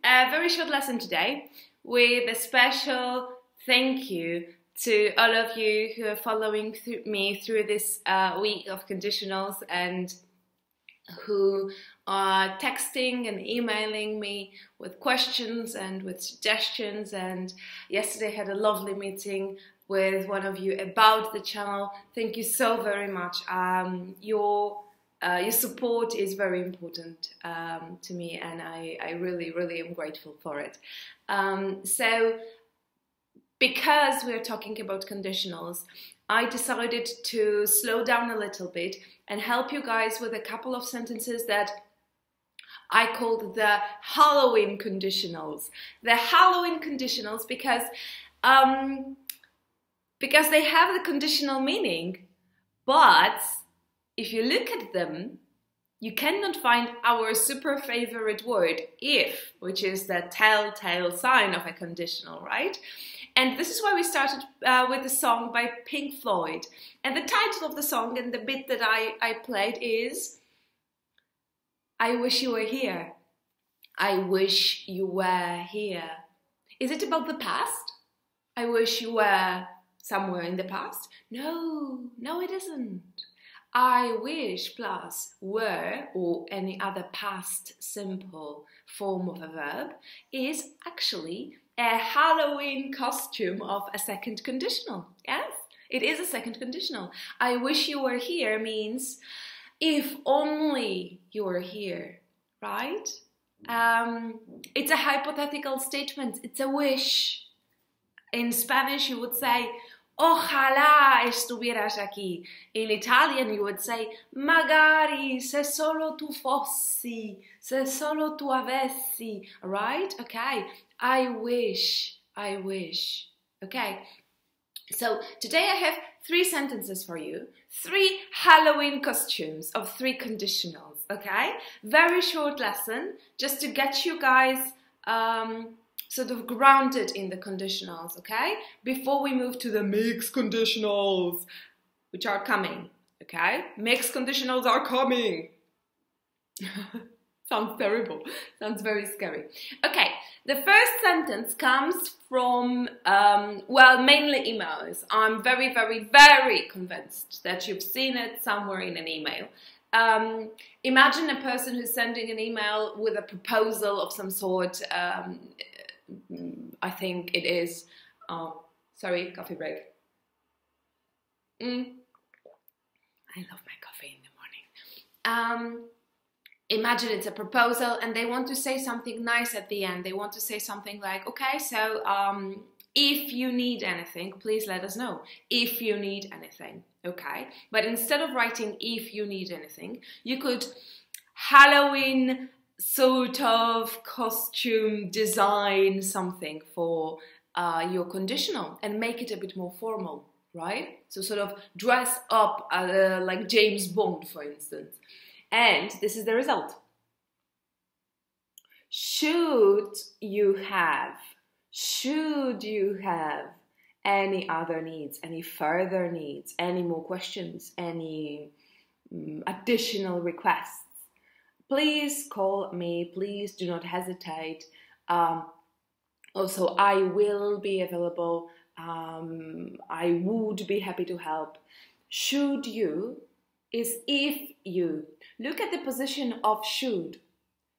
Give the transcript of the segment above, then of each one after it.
a very short lesson today with a special thank you to all of you who are following me through this week of conditionals and who are texting and emailing me with questions and with suggestions. And yesterday I had a lovely meeting with one of you about the channel. Thank you so very much. Your support is very important to me, and I really am grateful for it. So because we're talking about conditionals, I decided to slow down a little bit and help you guys with a couple of sentences that I called the Halloween conditionals. The Halloween conditionals because they have the conditional meaning, but if you look at them, you cannot find our super favorite word, if, which is the telltale sign of a conditional, right? And this is why we started with the song by Pink Floyd. And the title of the song and the bit that I played is I wish you were here. I wish you were here. Is it about the past? I wish you were somewhere in the past? No, it isn't. I wish plus were or any other past simple form of a verb is actually a Halloween costume of a second conditional. Yes, it is a second conditional. I wish you were here means if only you were here, right? It's a hypothetical statement. It's a wish. In Spanish you would say ojalá estuvieras aquí. In Italian you would say magari se solo tu fossi, se solo tu avessi, right? Okay, I wish. Okay, so today I have 3 sentences for you, 3 Halloween costumes of 3 conditionals, okay? Very short lesson, just to get you guys sort of grounded in the conditionals, okay? Before we move to the mixed conditionals, which are coming, okay? Mixed conditionals are coming. Sounds terrible. Sounds very scary. Okay, the first sentence comes from, well, mainly emails. I'm very convinced that you've seen it somewhere in an email. Imagine a person who's sending an email with a proposal of some sort. I think it is, oh, sorry, coffee break. I love my coffee in the morning. Imagine it's a proposal and they want to say something nice at the end. They want to say something like, okay, so if you need anything, please let us know. If you need anything, okay? But instead of writing if you need anything, you could Halloween sort of costume design something for your conditional and make it a bit more formal, right? So sort of dress up like James Bond, for instance. And this is the result. Should you have any other needs, any further needs, any more questions, any additional requests, please call me, please do not hesitate. Also, I will be available. I would be happy to help. Should you is if you. Look at the position of should.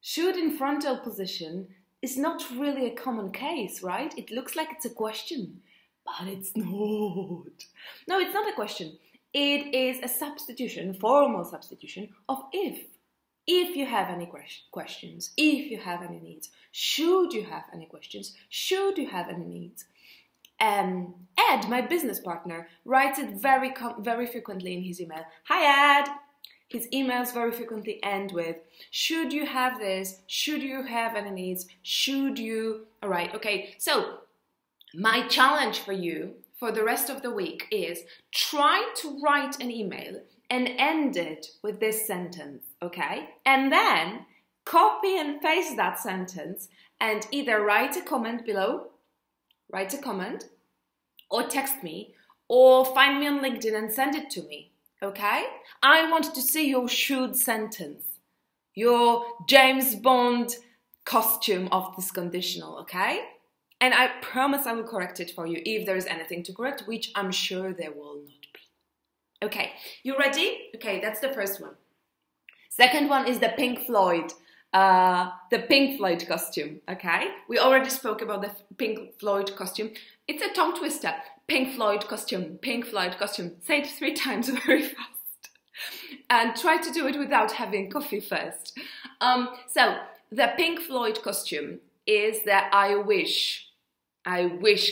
Should in frontal position is not really a common case, right? It looks like it's a question, but it's not. No, it's not a question. It is a substitution, formal substitution of if. If you have any questions, if you have any needs, should you have any questions, should you have any needs. Ed, my business partner, writes it very frequently in his email. Hi Ed! His emails very frequently end with, should you have this, should you have any needs, should you... Alright, okay, so my challenge for you for the rest of the week is try to write an email and end it with this sentence, okay? And then copy and paste that sentence and either write a comment below, write a comment, or text me, or find me on LinkedIn and send it to me, okay? I want to see your should sentence, your James Bond costume of this conditional, okay? And I promise I will correct it for you if there is anything to correct, which I'm sure there will not be. Okay, you ready? Okay, that's the first one. Second one is the Pink Floyd costume, okay? We already spoke about the Pink Floyd costume. It's a tongue twister. Pink Floyd costume, Pink Floyd costume. Say it 3 times very fast. And try to do it without having coffee first. So, the Pink Floyd costume is the I wish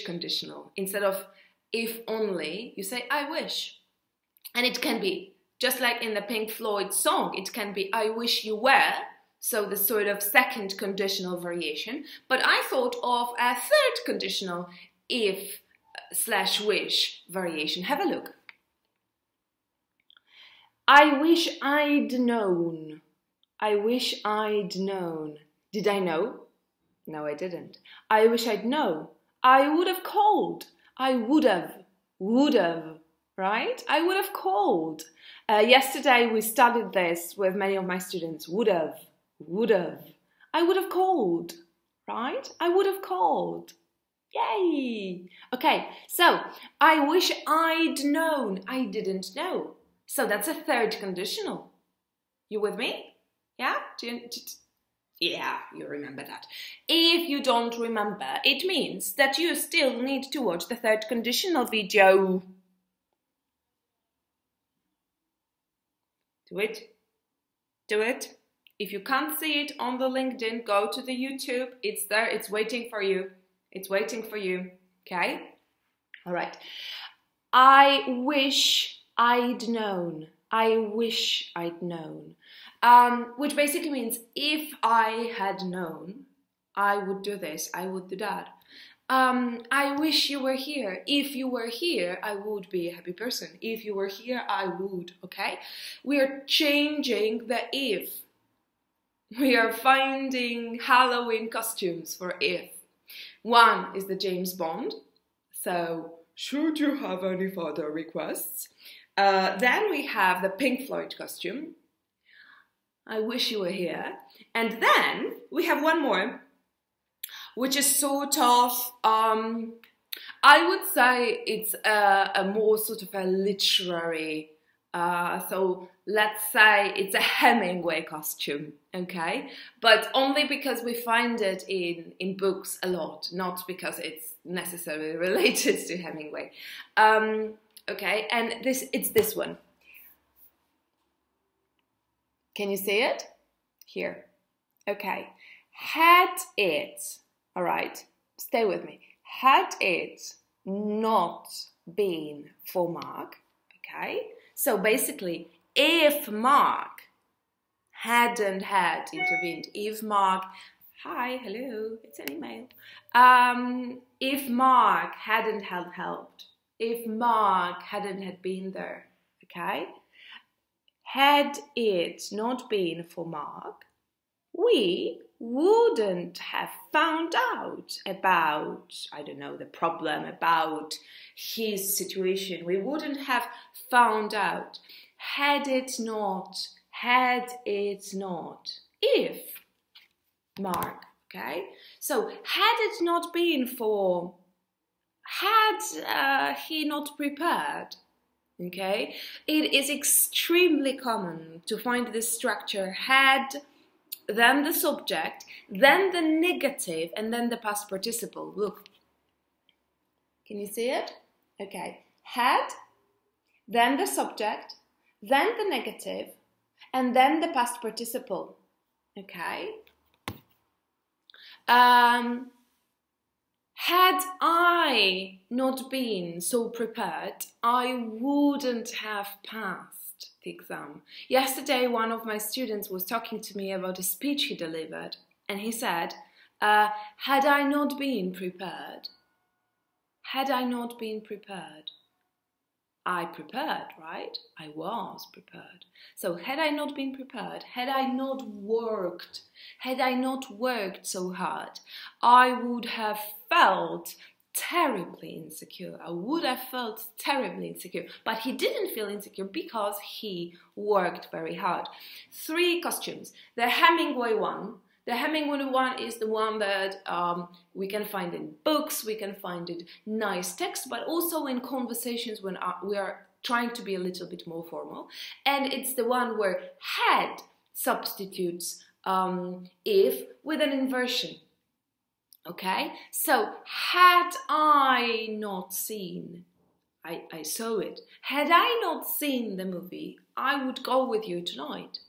conditional. Instead of if only, you say I wish. And it can be, just like in the Pink Floyd song, it can be I wish you were, so the sort of second conditional variation. But I thought of a third conditional if/wish variation. Have a look. I wish I'd known. I wish I'd known. Did I know? No, I didn't. I wish I'd known. I would have called. I would have, right? I would have called. Yesterday we studied this with many of my students. Would have. I would have called, right? I would have called. Yay! Okay, so I wish I'd known. I didn't know. So that's a third conditional. You with me? Yeah? Yeah, you remember that. If you don't remember, it means that you still need to watch the third conditional video. Do it. Do it. If you can't see it on the LinkedIn, go to the YouTube. It's there. It's waiting for you. It's waiting for you. Okay? All right. I wish I'd known. I wish I'd known. Which basically means if I had known, I would do this, I would do that. I wish you were here. If you were here, I would be a happy person. If you were here, I would, okay? We are changing the if. We are finding Halloween costumes for if. One is the James Bond. So, should you have any further requests? Then we have the Pink Floyd costume. I wish you were here. And then we have one more, which is sort of, I would say it's a more sort of a literary, so let's say it's a Hemingway costume, okay? But only because we find it in books a lot, not because it's necessarily related to Hemingway. Okay, and it's this one. Can you see it? Here. Okay. Had it, all right, stay with me. Had it not been for Mark, okay? So basically, if Mark hadn't had intervened, if Mark, hi, hello, it's an email. If Mark hadn't had helped, if Mark hadn't had been there, okay? Had it not been for Mark, we wouldn't have found out about, I don't know, the problem, about his situation. We wouldn't have found out had it not, if Mark, okay? So, had it not been for, had he not prepared, okay? It is extremely common to find this structure had, then the subject, then the negative, and then the past participle. Look. Can you see it? Okay. Had, then the subject, then the negative, and then the past participle. Okay? Had I not been so prepared, I wouldn't have passed the exam. Yesterday, one of my students was talking to me about a speech he delivered, and he said, had I not been prepared, I prepared, right? I was prepared. So had I not been prepared, had I not worked so hard, I would have felt terribly insecure. But he didn't feel insecure because he worked very hard. 3 costumes. The Hemingway one, The Hemingway one is the one that we can find in books, we can find in nice text, but also in conversations when we are trying to be a little bit more formal. And it's the one where had substitutes if with an inversion. Okay, so had I not seen, I saw it. Had I not seen the movie, I would go with you tonight.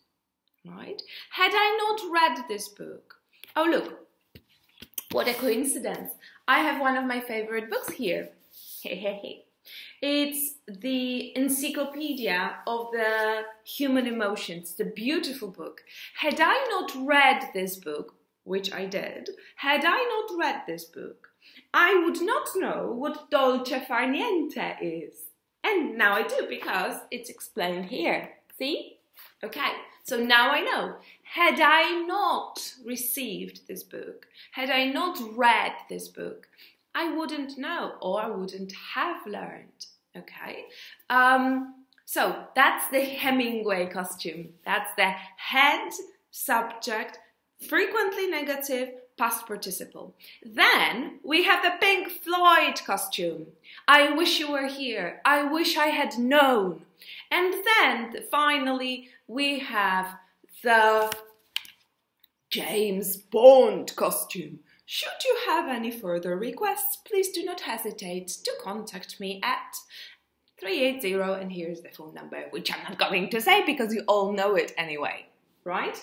Right? Had I not read this book? Oh, look, what a coincidence. I have one of my favorite books here. It's the Encyclopedia of the Human Emotions, the beautiful book. Had I not read this book, which I did, had I not read this book, I would not know what dolce far niente is. And now I do, because it's explained here. See? Okay, so now I know. Had I not received this book, had I not read this book, I wouldn't know, or I wouldn't have learned. Okay, so that's the Hemingway costume. That's the had, subject, frequently negative, past participle. Then we have the Pink Floyd costume. I wish you were here. I wish I had known. And then finally we have the James Bond costume. Should you have any further requests, please do not hesitate to contact me at 380, and here's the phone number, which I'm not going to say because you all know it anyway, right?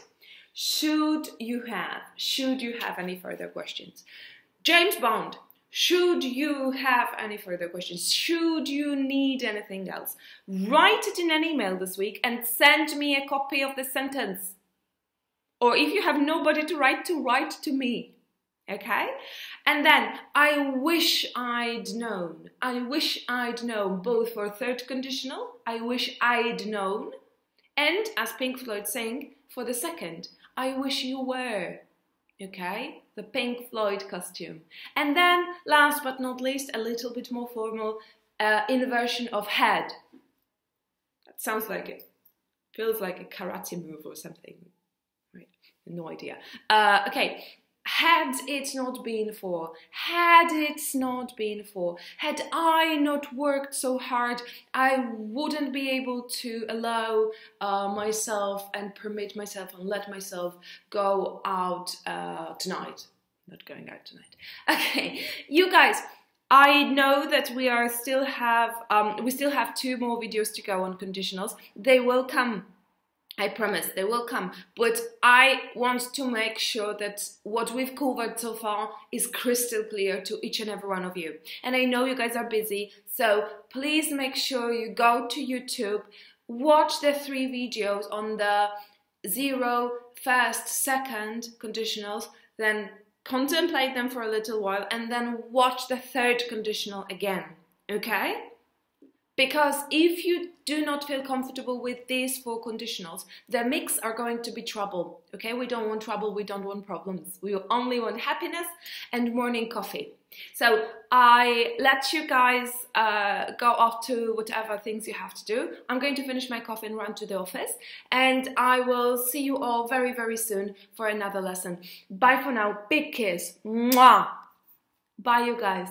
Should you have any further questions? James Bond, should you have any further questions? Should you need anything else? Write it in an email this week and send me a copy of the sentence. Or if you have nobody to write to me. Okay? And then, I wish I'd known. I wish I'd known, both for third conditional, I wish I'd known, and, as Pink Floyd sing, for the second, I wish you were. Okay? The Pink Floyd costume. And then, last but not least, a little bit more formal inversion of had. That sounds like it. Feels like a karate move or something. Right? No idea. Okay. Had it not been for, had I not worked so hard, I wouldn't be able to allow myself and permit myself and let myself go out tonight. Not going out tonight. Okay, you guys, I know that we still have 2 more videos to go on conditionals. They will come. I promise they will come, but I want to make sure that what we've covered so far is crystal clear to each and every one of you. And I know you guys are busy, so please make sure you go to YouTube, watch the 3 videos on the 0, first, second conditionals, then contemplate them for a little while, and then watch the 3rd conditional again, okay? Because if you do not feel comfortable with these 4 conditionals, the mix are going to be trouble, okay? We don't want trouble, we don't want problems. We only want happiness and morning coffee. So I let you guys go off to whatever things you have to do. I'm going to finish my coffee and run to the office. And I will see you all very, very soon for another lesson. Bye for now. Big kiss. Mwah. Bye, you guys.